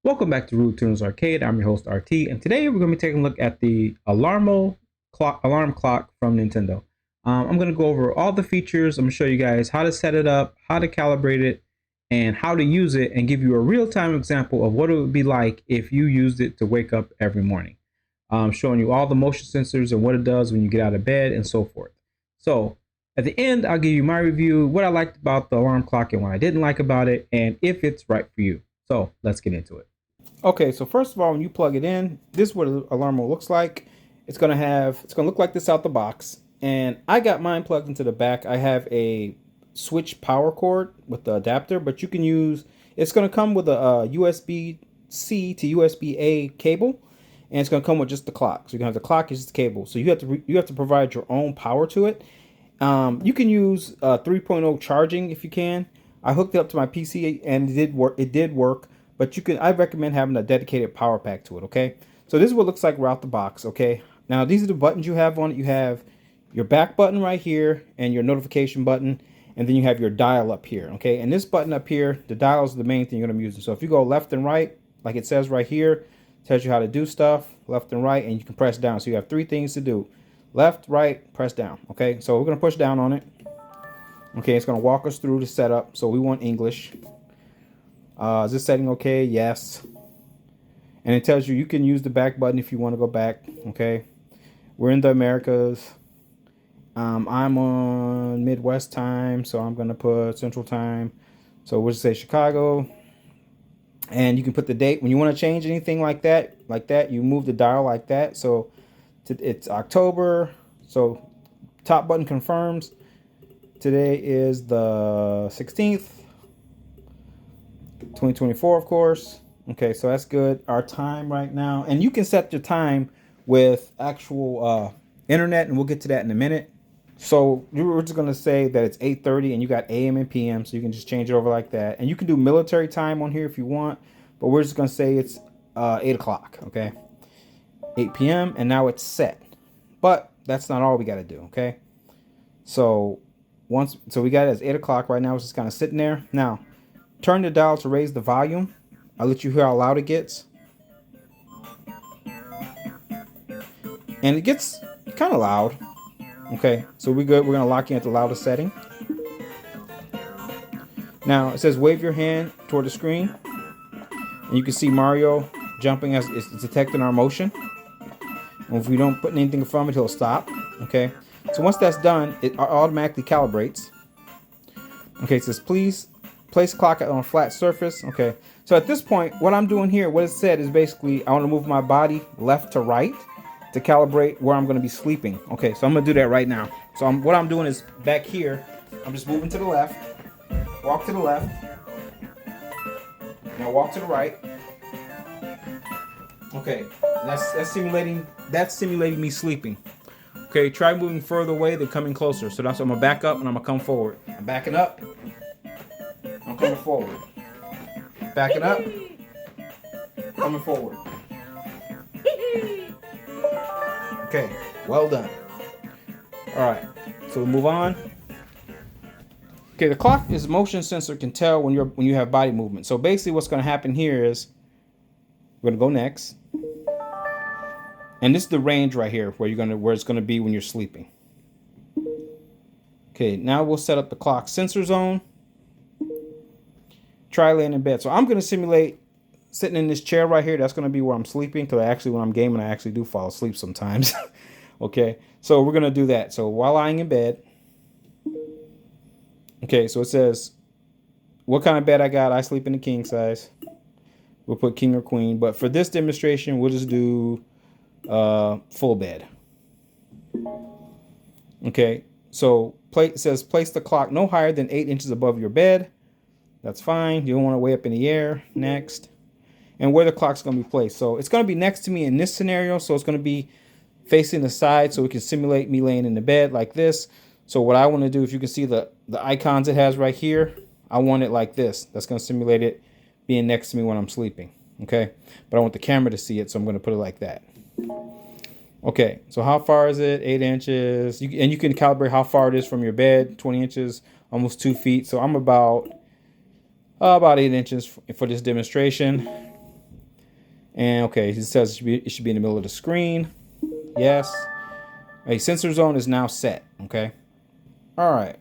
Welcome back to Rude Tunes Arcade. I'm your host RT, and today we're going to be taking a look at the alarm clock from Nintendo. I'm going to go over all the features. I'm going to show you guys how to set it up, how to calibrate it, and how to use it, and give you a real-time example of what it would be like if you used it to wake up every morning. Showing you all the motion sensors and what it does when you get out of bed and so forth. So at the end, I'll give you my review, what I liked about the alarm clock and what I didn't like about it, and if it's right for you. So let's get into it. Okay, so first of all, when you plug it in, this is what the alarm looks like. It's gonna look like this out the box. And I got mine plugged into the back. I have a switch power cord with the adapter, but you can use, it's gonna come with a USB-C to USB-A cable, and it's gonna come with just the clock. So you can have the clock is just the cable. So you have to provide your own power to it. You can use 3.0 charging if you can. I hooked it up to my PC and it did work. But I recommend having a dedicated power pack to it, okay? So this is what it looks like right out the box, okay? Now, these are the buttons you have on it. You have your back button right here and your notification button, and then you have your dial up here, okay? And this button up here, the dial is the main thing you're gonna be using. So if you go left and right, like it says right here, it tells you how to do stuff, left and right, and you can press down. So you have three things to do. Left, right, press down, okay? So we're gonna push down on it. Okay, it's gonna walk us through the setup. So we want English. Is this setting okay? Yes. And it tells you can use the back button if you want to go back. Okay. We're in the Americas. I'm on Midwest time, so I'm going to put Central time. So we'll just say Chicago. And you can put the date. When you want to change anything like that, you move the dial like that. So it's October. So top button confirms. Today is the 16th. 2024, of course. Okay, so that's good. Our time right now, and you can set your time with actual internet, and we'll get to that in a minute. So we're just gonna say that it's 8:30, and you got AM and PM, so you can just change it over like that. And you can do military time on here if you want, but we're just gonna say it's 8 o'clock. Okay, 8 p.m. and now it's set. But that's not all we got to do. Okay, so we got it as 8 o'clock right now. It's just kind of sitting there now. Turn the dial to raise the volume. I'll let you hear how loud it gets. And it gets kind of loud. Okay, so we're good. We're going to lock in at the loudest setting. Now, it says wave your hand toward the screen. And you can see Mario jumping as it's detecting our motion. And if we don't put anything from it, he'll stop. Okay, so once that's done, it automatically calibrates. Okay, it says please place clock on a flat surface. Okay, so at this point, what I'm doing here, what it said is basically I want to move my body left to right to calibrate where I'm going to be sleeping. Okay, so I'm going to do that right now. So what I'm doing is back here, I'm just moving to the left, walk to the left, now walk to the right. Okay, that's simulating me sleeping. Okay, try moving further away than coming closer. So that's I'm gonna back up and I'm gonna come forward. I'm backing up. I'm coming forward. Backing up. Coming forward. Okay, well done. Alright, so we'll move on. Okay, the clock is motion sensor can tell when you have body movement. So basically what's gonna happen here is we're gonna go next. And this is the range right here where it's gonna be when you're sleeping. Okay, now we'll set up the clock sensor zone. Try laying in bed. So I'm going to simulate sitting in this chair right here. That's going to be where I'm sleeping, because when I'm gaming, I actually do fall asleep sometimes. Okay, so we're going to do that. So while lying in bed. Okay, so it says what kind of bed I got. I sleep in the king size. We'll put king or queen. But for this demonstration, we'll just do full bed. Okay, so it says place the clock no higher than 8 inches above your bed. That's fine. You don't want to way up in the air. Next. And where the clock's going to be placed. So it's going to be next to me in this scenario. So it's going to be facing the side so we can simulate me laying in the bed like this. So what I want to do, if you can see the icons it has right here, I want it like this. That's going to simulate it being next to me when I'm sleeping. Okay. But I want the camera to see it. So I'm going to put it like that. Okay. So how far is it? 8 inches. And you can calibrate how far it is from your bed. 20 inches, almost 2 feet. So I'm about 8 inches for this demonstration. And okay, it says it should be in the middle of the screen. Yes. A sensor zone is now set. Okay. All right.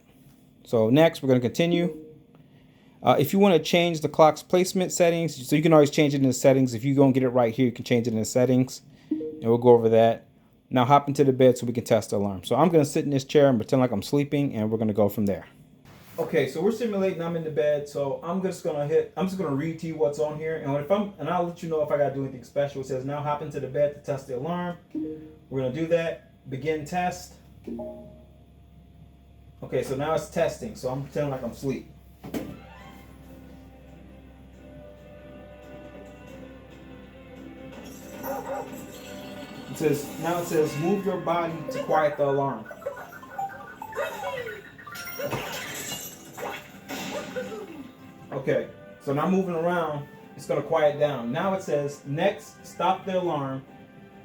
So next, we're going to continue. If you want to change the clock's placement settings, so you can always change it in the settings. If you go and get it right here, you can change it in the settings. And we'll go over that. Now hop into the bed so we can test the alarm. So I'm going to sit in this chair and pretend like I'm sleeping, and we're going to go from there. Okay, so we're simulating. I'm in the bed, so I'm just gonna read to you what's on here, and I'll let you know if I gotta do anything special. It says now hop into the bed to test the alarm. We're gonna do that. Begin test. Okay, so now it's testing. So I'm pretending like I'm asleep. It says move your body to quiet the alarm. Okay, so now moving around, it's gonna quiet down. Now it says next, stop the alarm.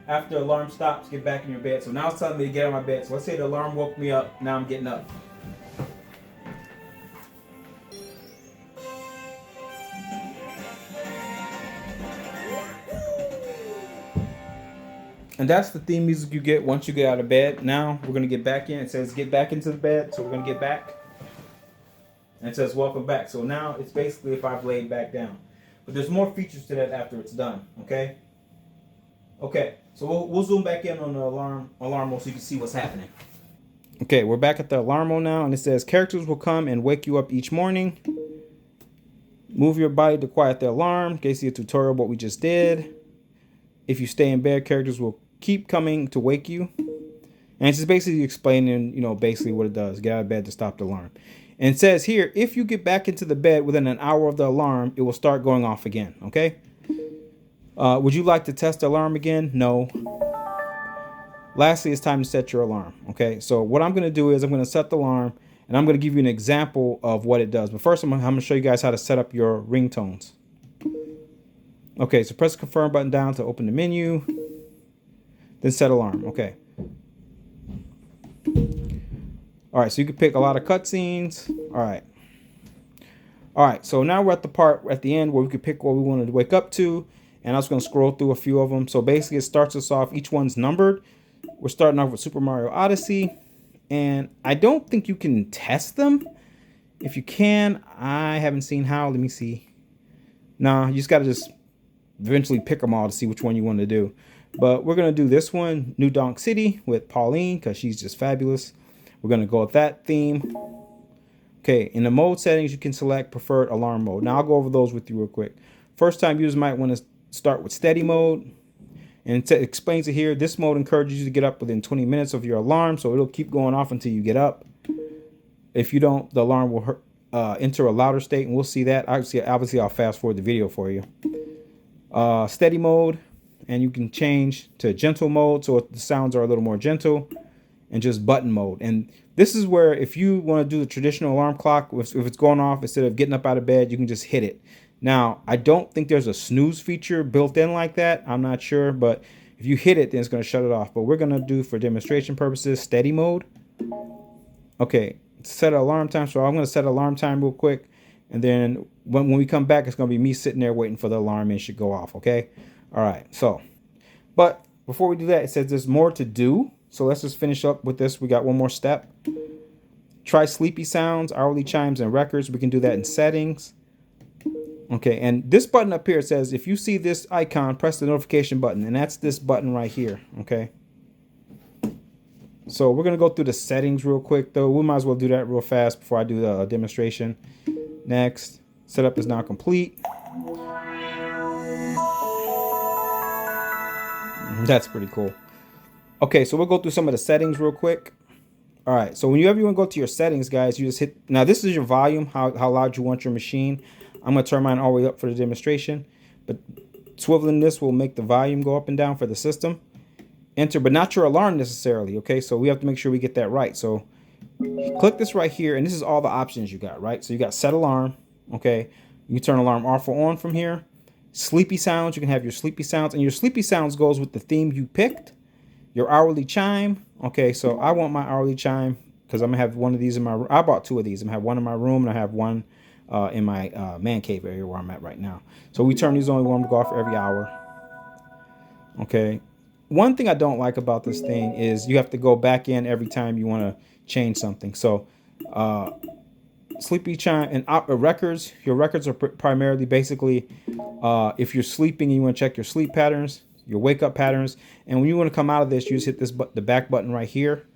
After the alarm stops, get back in your bed. So now it's telling me to get out of my bed. So let's say the alarm woke me up. Now I'm getting up. And that's the theme music you get once you get out of bed. Now we're gonna get back in. It says get back into the bed. So we're gonna get back. And it says welcome back. So now it's basically if I've laid back down. But there's more features to that after it's done. Okay. Okay. So we'll zoom back in on the alarm mode so you can see what's happening. Okay, we're back at the alarm mode now, and it says characters will come and wake you up each morning. Move your body to quiet the alarm. Okay, see a tutorial of what we just did. If you stay in bed, characters will keep coming to wake you. And it's just basically explaining, basically what it does. Get out of bed to stop the alarm. And it says here, if you get back into the bed within an hour of the alarm, it will start going off again, okay? Would you like to test the alarm again? No. Lastly, it's time to set your alarm, okay? So what I'm going to do is I'm going to set the alarm, and I'm going to give you an example of what it does. But first, I'm going to show you guys how to set up your ringtones. Okay, so press the confirm button down to open the menu. Then set alarm, okay. All right, so you can pick a lot of cutscenes. All right, so now we're at the part at the end where we can pick what we wanted to wake up to. And I was going to scroll through a few of them. So basically, it starts us off. Each one's numbered. We're starting off with Super Mario Odyssey. And I don't think you can test them. If you can, I haven't seen how. Let me see. Nah, you just got to just eventually pick them all to see which one you want to do. But we're going to do this one, New Donk City, with Pauline, because she's just fabulous. We're going to go with that theme. Okay, in the mode settings, you can select preferred alarm mode. Now, I'll go over those with you real quick. First time users might want to start with steady mode. And it explains it here. This mode encourages you to get up within 20 minutes of your alarm, so it'll keep going off until you get up. If you don't, the alarm will enter a louder state, and we'll see that. Obviously, I'll fast forward the video for you. Steady mode, and you can change to gentle mode, so the sounds are a little more gentle, and just button mode. And this is where if you want to do the traditional alarm clock, if it's going off, instead of getting up out of bed, you can just hit it. Now, I don't think there's a snooze feature built in like that. I'm not sure, but if you hit it, then it's going to shut it off. But we're going to do, for demonstration purposes, steady mode. Okay, set an alarm time. So I'm going to set an alarm time real quick. And then when we come back, it's going to be me sitting there waiting for the alarm and it should go off, okay? All right, so, but before we do that, it says there's more to do. So let's just finish up with this. We got one more step. Try sleepy sounds, hourly chimes, and records. We can do that in settings. Okay, and this button up here says if you see this icon, press the notification button, and that's this button right here, okay? So we're going to go through the settings real quick, though. We might as well do that real fast before I do the demonstration. Next, setup is now complete. That's pretty cool. Okay, so we'll go through some of the settings real quick. All right, so whenever you want to go to your settings, guys, you just hit, now this is your volume, how loud you want your machine. I'm going to turn mine all the way up for the demonstration, but swiveling this will make the volume go up and down for the system. Enter, but not your alarm necessarily, okay? So we have to make sure we get that right. So click this right here, and this is all the options you got, right? So you got set alarm, okay? You can turn alarm off or on from here. Sleepy sounds, you can have your sleepy sounds, and your sleepy sounds goes with the theme you picked. Your hourly chime, okay, so I want my hourly chime because I'm going to have one of these in my room. I bought two of these. I'm going to have one in my room, and I have one in my man cave area where I'm at right now. So we turn these on, we want them to go off every hour. Okay. One thing I don't like about this thing is you have to go back in every time you want to change something. So, uh, sleepy chime and records. Your records are primarily basically if you're sleeping and you want to check your sleep patterns, your wake up patterns, and when you want to come out of this, you just hit this the back button right here.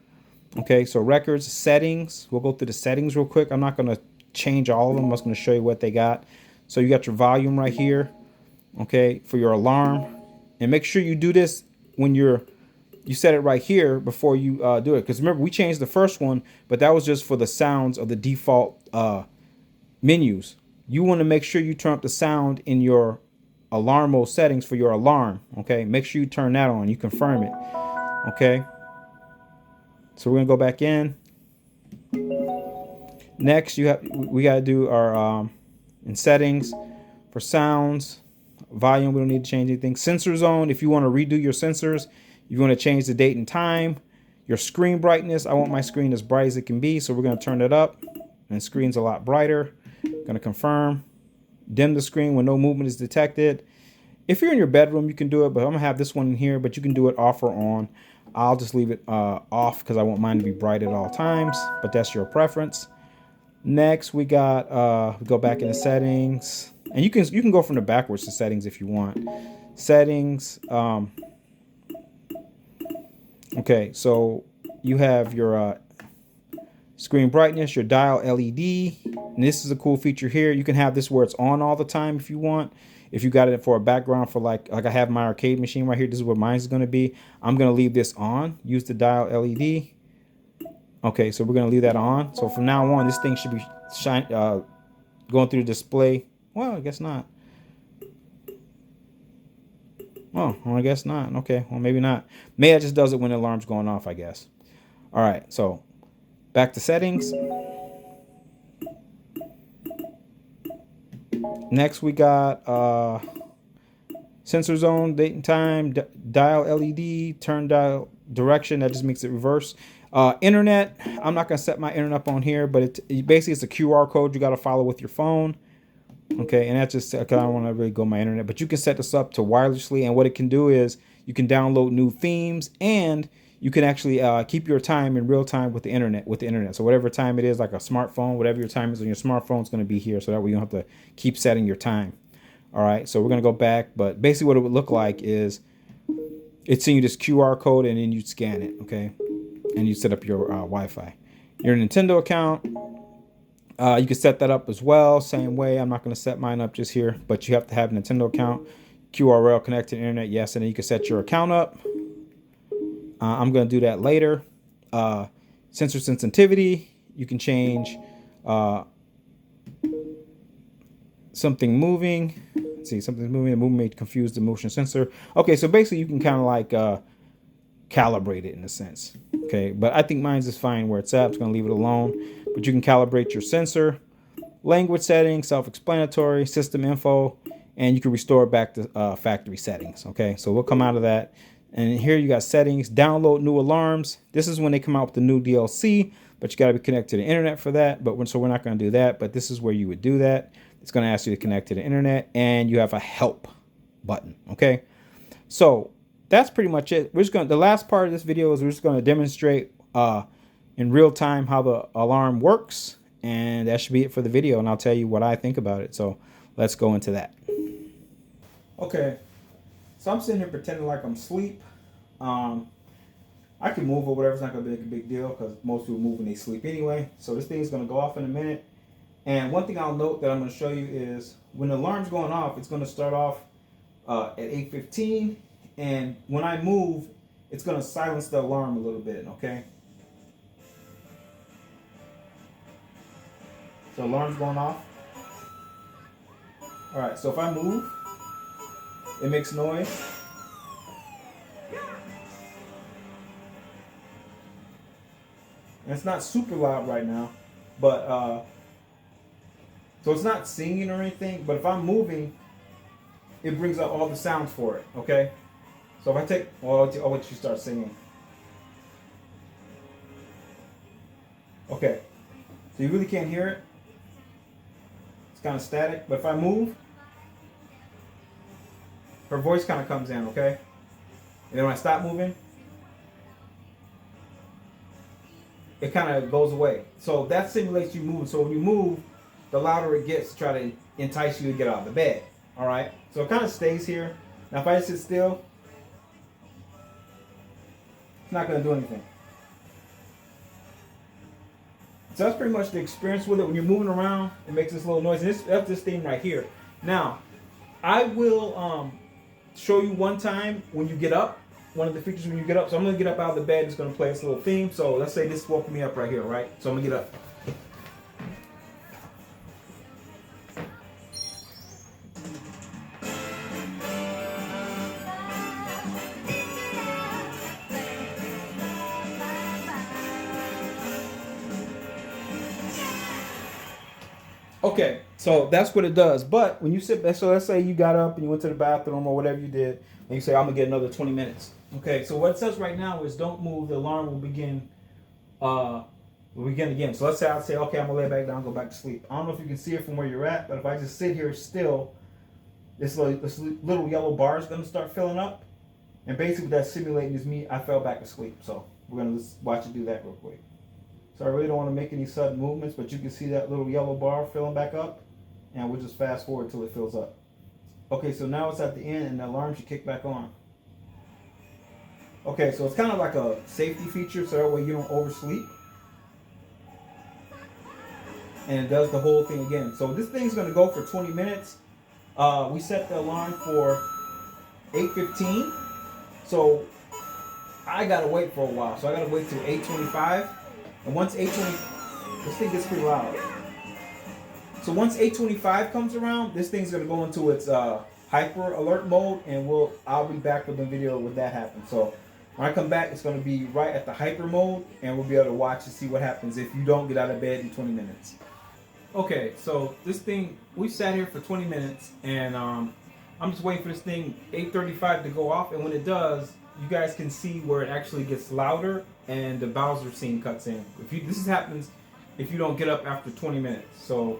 Okay, so records, settings. We'll go through the settings real quick. I'm not going to change all of them. I'm just going to show you what they got. So you got your volume right here. Okay, for your alarm, and make sure you do this when you set it right here before you do it. Because remember, we changed the first one, but that was just for the sounds of the default menus. You want to make sure you turn up the sound in your alarm mode settings for your alarm. Okay, make sure you turn that on. You confirm it. Okay, so we're gonna go back in. Next, we gotta do our in settings for sounds, volume. We don't need to change anything. Sensor zone. If you want to redo your sensors, you want to change the date and time. Your screen brightness. I want my screen as bright as it can be, so we're gonna turn it up. And screen's a lot brighter. Gonna confirm. Dim the screen when no movement is detected. If you're in your bedroom, you can do it, but I'm gonna have this one in here, but you can do it off or on. I'll just leave it off because I want mine to be bright at all times, but that's your preference. Next, we got we go back into settings, and you can go from the backwards to settings if you want. Settings. Okay, so you have your screen brightness, your dial LED, and this is a cool feature here. You can have this where it's on all the time if you want. If you got it for a background for like I have my arcade machine right here, this is where mine's going to be. I'm going to leave this on. Use the dial LED. Okay, so we're going to leave that on. So from now on, this thing should be going through the display. Well, I guess not. Oh, well, I guess not. Okay, well, maybe not. Maybe it just does it when the alarm's going off, I guess. All right, so back to settings. Next, we got sensor zone, date and time, dial LED, turn dial direction. That just makes it reverse. Internet. I'm not going to set my internet up on here, but basically it's a QR code you got to follow with your phone. Okay, and that's just because I don't want to really go my internet, but you can set this up to wirelessly, and what it can do is you can download new themes, and you can actually keep your time in real time with the internet. So whatever time it is, like a smartphone, whatever your time is on your smartphone, it's going to be here, so that way you don't have to keep setting your time. All right, so we're going to go back, but basically what it would look like is it's sending you this QR code, and then you scan it, okay, and you set up your Wi-Fi. Your Nintendo account. You can set that up as well, same way. I'm not going to set mine up just here, but you have to have a Nintendo account. QRL connect to the internet, yes, and then you can set your account up. I'm going to do that later. Sensor sensitivity, you can change something moving. Let's see, something's moving. The movement may confuse the motion sensor. Okay, so basically you can kind of like calibrate it in a sense. Okay, but I think mine's is fine where it's at. I'm just going to leave it alone. But you can calibrate your sensor. Language settings, self-explanatory, system info, and you can restore it back to factory settings. Okay, so we'll come out of that. And here you got settings, download new alarms. This is when they come out with the new DLC, but you got to be connected to the internet for that. So we're not going to do that, but this is where you would do that. It's going to ask you to connect to the internet, and you have a help button. Okay, so that's pretty much it. The last part of this video is we're just going to demonstrate in real time how the alarm works, and that should be it for the video, and I'll tell you what I think about it. So let's go into that. Okay, so I'm sitting here pretending like I'm asleep. I can move or whatever. It's not gonna be a big deal because most people move when they sleep anyway. So this thing's gonna go off in a minute. And one thing I'll note that I'm gonna show you is when the alarm's going off, it's gonna start off at 8:15, and when I move, it's gonna silence the alarm a little bit. Okay. So alarm's going off. All right. So if I move, it makes noise. And it's not super loud right now, but so it's not singing or anything. But if I'm moving, it brings up all the sounds for it. Okay. So if I take, well, I'll let you start singing. Okay. So you really can't hear it. It's kind of static. But if I move, her voice kind of comes in. Okay. And then when I stop moving, it kind of goes away. So that simulates you moving. So when you move, the louder it gets to try to entice you to get out of the bed. All right. So it kind of stays here. Now if I just sit still, it's not going to do anything. So that's pretty much the experience with it. When you're moving around, it makes this little noise. And that's this thing right here. Now, I will show you one time when you get up. One of the features when you get up. So I'm going to get up out of the bed. It's going to play this little theme. So let's say this woke me up right here, right? So I'm going to get up. Okay, so that's what it does. But when you sit back, so let's say you got up and you went to the bathroom or whatever you did, and you say, I'm gonna get another 20 minutes. Okay, so what it says right now is don't move, the alarm will begin again. So let's say I say, okay, I'm gonna lay back down, go back to sleep. I don't know if you can see it from where you're at, but if I just sit here still, this little yellow bar is gonna start filling up. And basically that's simulating is me, I fell back asleep. So we're gonna watch it do that real quick. So I really don't want to make any sudden movements, but you can see that little yellow bar filling back up, and we'll just fast forward till it fills up. Okay, so now it's at the end and the alarm should kick back on. Okay, so it's kind of like a safety feature, so that way you don't oversleep. And it does the whole thing again. So this thing's gonna go for 20 minutes. We set the alarm for 8:15. So I gotta wait for a while. So I gotta wait till 8:25. And once 8:20, this thing gets pretty loud. So once 8:25 comes around, this thing's gonna go into its hyper alert mode, and I'll be back with the video when that happens. So when I come back, it's gonna be right at the hyper mode, and we'll be able to watch and see what happens if you don't get out of bed in 20 minutes. Okay, so this thing, we sat here for 20 minutes, and I'm just waiting for this thing 8:35 to go off, and when it does, you guys can see where it actually gets louder and the Bowser scene cuts in. This happens if you don't get up after 20 minutes. So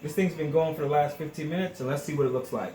this thing's been going for the last 15 minutes, and let's see what it looks like.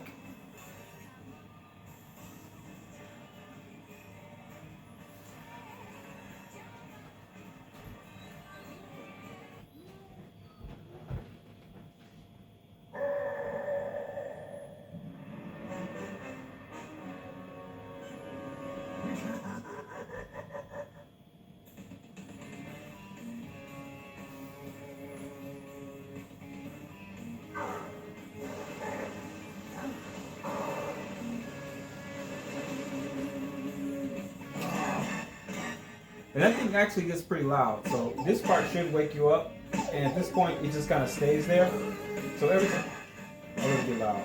And that thing actually gets pretty loud. So this part should wake you up. And at this point, it just kind of stays there. So everything a little bit loud.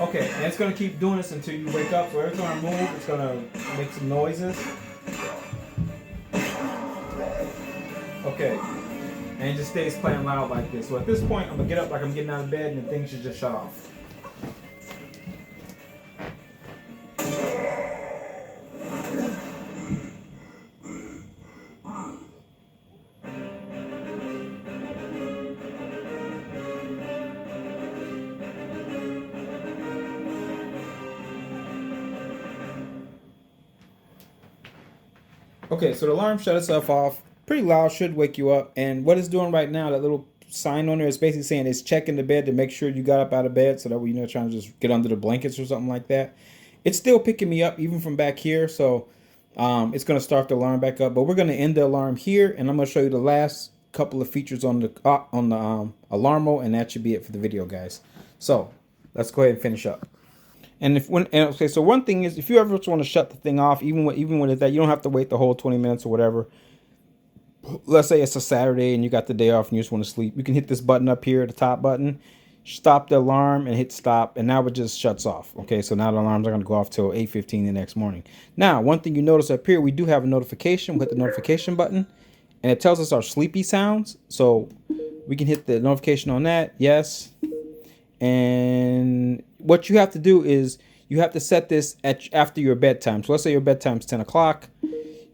Okay, and it's gonna keep doing this until you wake up. So every time I move, it's gonna make some noises. Okay, and it just stays playing loud like this. So at this point, I'm gonna get up like I'm getting out of bed, and the thing should just shut off. Okay, so the alarm shut itself off. Pretty loud, should wake you up. And what it's doing right now, that little sign on there is basically saying it's checking the bed to make sure you got up out of bed, so that way you're not trying to just get under the blankets or something like that. It's still picking me up even from back here, so it's going to start the alarm back up. But we're going to end the alarm here, and I'm going to show you the last couple of features on the Alarmo, and that should be it for the video, guys. So let's go ahead and finish up. Okay, so one thing is, if you ever just want to shut the thing off, even when it's that, you don't have to wait the whole 20 minutes or whatever. Let's say it's a Saturday and you got the day off and you just want to sleep. You can hit this button up here, the top button, stop the alarm, and hit stop, and now it just shuts off. Okay, so now the alarms are going to go off till 8:15 the next morning. Now, one thing you notice up here, we do have a notification. We hit the notification button, and it tells us our sleepy sounds. So we can hit the notification on that. Yes. And what you have to do is you have to set this after your bedtime. So let's say your bedtime's 10 o'clock.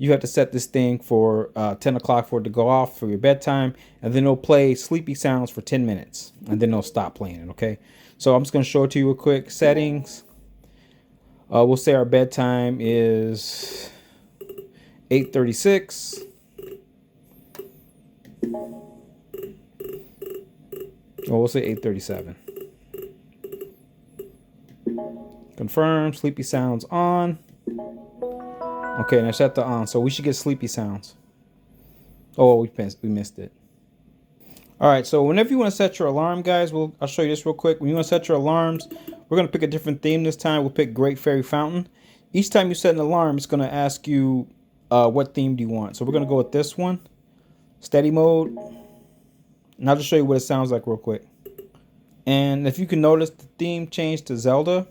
You have to set this thing for 10 o'clock for it to go off for your bedtime, and then it'll play sleepy sounds for 10 minutes, and then it'll stop playing it, okay? So I'm just going to show it to you real quick. Settings. We'll say our bedtime is 8:36. Well, we'll say 8:37. Confirm. Sleepy sounds on. Okay, now set the on. So we should get sleepy sounds. Oh, we missed it. All right, so whenever you want to set your alarm, guys, I'll show you this real quick. When you want to set your alarms, we're going to pick a different theme this time. We'll pick Great Fairy Fountain. Each time you set an alarm, it's going to ask you what theme do you want. So we're going to go with this one, steady mode. And I'll just show you what it sounds like real quick. And if you can notice, the theme changed to Zelda.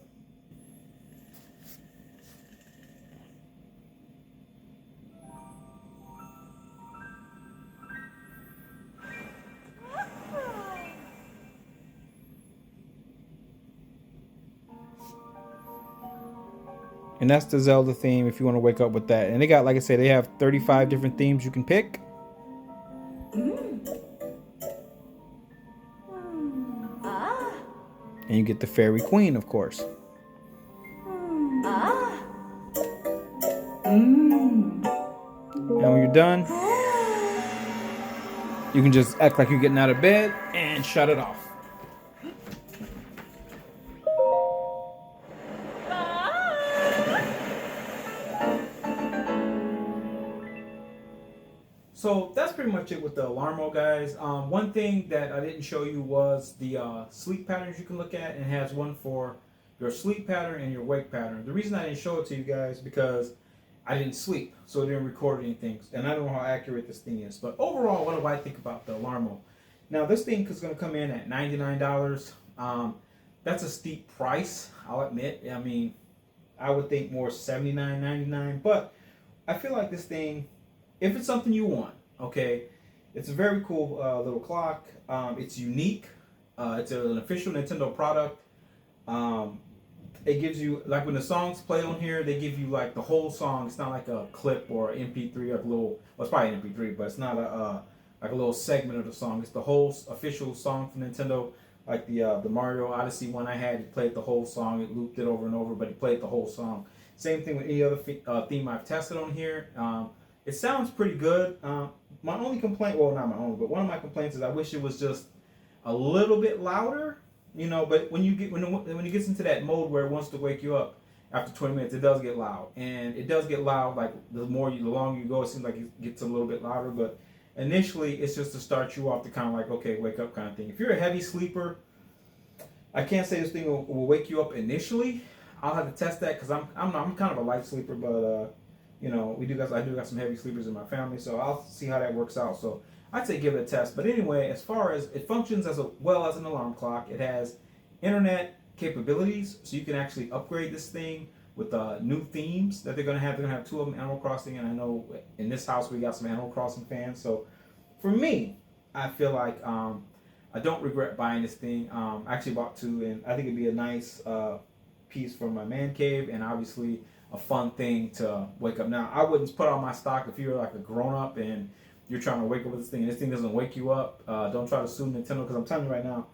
And that's the Zelda theme if you want to wake up with that. And they got, like I said, they have 35 different themes you can pick. And you get the Fairy Queen, of course. And when you're done, you can just act like you're getting out of bed and shut it off. So that's pretty much it with the Alarmo, guys. One thing that I didn't show you was the sleep patterns you can look at, and it has one for your sleep pattern and your wake pattern. The reason I didn't show it to you guys because I didn't sleep, so it didn't record anything, and I don't know how accurate this thing is. But overall, what do I think about the Alarmo? Now, this thing is going to come in at $99. That's a steep price, I'll admit. I mean, I would think more $79, $99, but I feel like this thing, if it's something you want, okay, it's a very cool little clock. It's unique. It's an official Nintendo product. It gives you, like when the songs play on here, they give you like the whole song. It's not like a clip or an MP3 or a little, well, it's probably an MP3, but it's not a like a little segment of the song. It's the whole official song from Nintendo. Like the Mario Odyssey one I had, it played the whole song. It looped it over and over, but it played the whole song. Same thing with any other theme I've tested on here. It sounds pretty good. My only complaint, well, not my own, but one of my complaints is I wish it was just a little bit louder, you know. But when it gets into that mode where it wants to wake you up after 20 minutes, it does get loud, and it does get loud. Like the longer you go, it seems like it gets a little bit louder. But initially, it's just to start you off to kind of like, okay, wake up kind of thing. If you're a heavy sleeper, I can't say this thing will wake you up initially. I'll have to test that because I'm kind of a light sleeper, but you know, I do got some heavy sleepers in my family, so I'll see how that works out. So I'd say give it a test. But anyway, as far as it functions as well as an alarm clock, it has internet capabilities, so you can actually upgrade this thing with new themes that they're gonna have. They're gonna have two of them, Animal Crossing, and I know in this house we got some Animal Crossing fans. So for me, I feel like I don't regret buying this thing. I actually bought two, and I think it'd be a nice piece for my man cave, and obviously a fun thing to wake up. Now, I wouldn't put on my stock if you're like a grown up and you're trying to wake up with this thing and this thing doesn't wake you up. Don't try to sue Nintendo, because I'm telling you right now,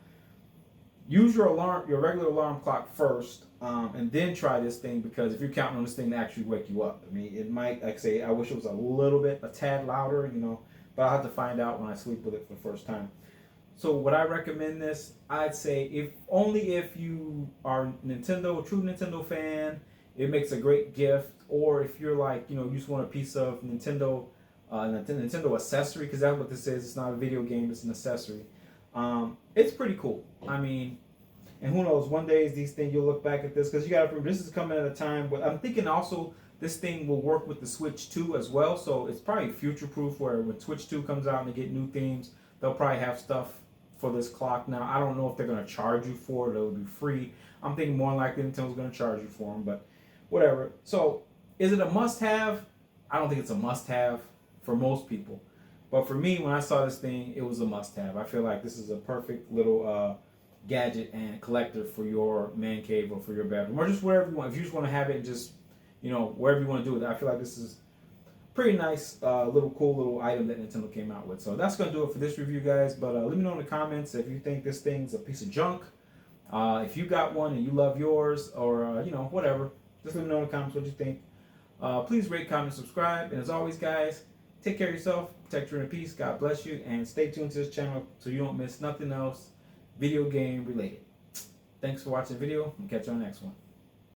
use your regular alarm clock first, and then try this thing, because if you're counting on this thing to actually wake you up, I mean, it might, like I say, I wish it was a tad louder, you know, but I'll have to find out when I sleep with it for the first time. So would I recommend this? I'd say if you are a true Nintendo fan, it makes a great gift. Or if you're like, you know, you just want a piece of Nintendo accessory, because that's what this is. It's not a video game, it's an accessory. It's pretty cool. I mean, and who knows, one day these things, you'll look back at this, because you got to remember, this is coming at a time, but I'm thinking also this thing will work with the Switch 2 as well. So it's probably future proof, where when Switch 2 comes out and they get new themes, they'll probably have stuff for this clock. Now, I don't know if they're going to charge you for it or it'll be free. I'm thinking more likely Nintendo's going to charge you for them, but whatever. So, is it a must-have? I don't think it's a must-have for most people. But for me, when I saw this thing, it was a must-have. I feel like this is a perfect little gadget and collector for your man cave or for your bedroom, or just wherever you want. If you just want to have it and just, you know, wherever you want to do it, I feel like this is pretty nice little cool little item that Nintendo came out with. So that's gonna do it for this review, guys. But let me know in the comments if you think this thing's a piece of junk. If you got one and you love yours, or whatever, just let me know in the comments what you think. Please rate, comment, subscribe, and as always, guys, take care of yourself, protect your inner peace. God bless you, and stay tuned to this channel so you don't miss nothing else video game related. Thanks for watching the video, and catch you on the next one.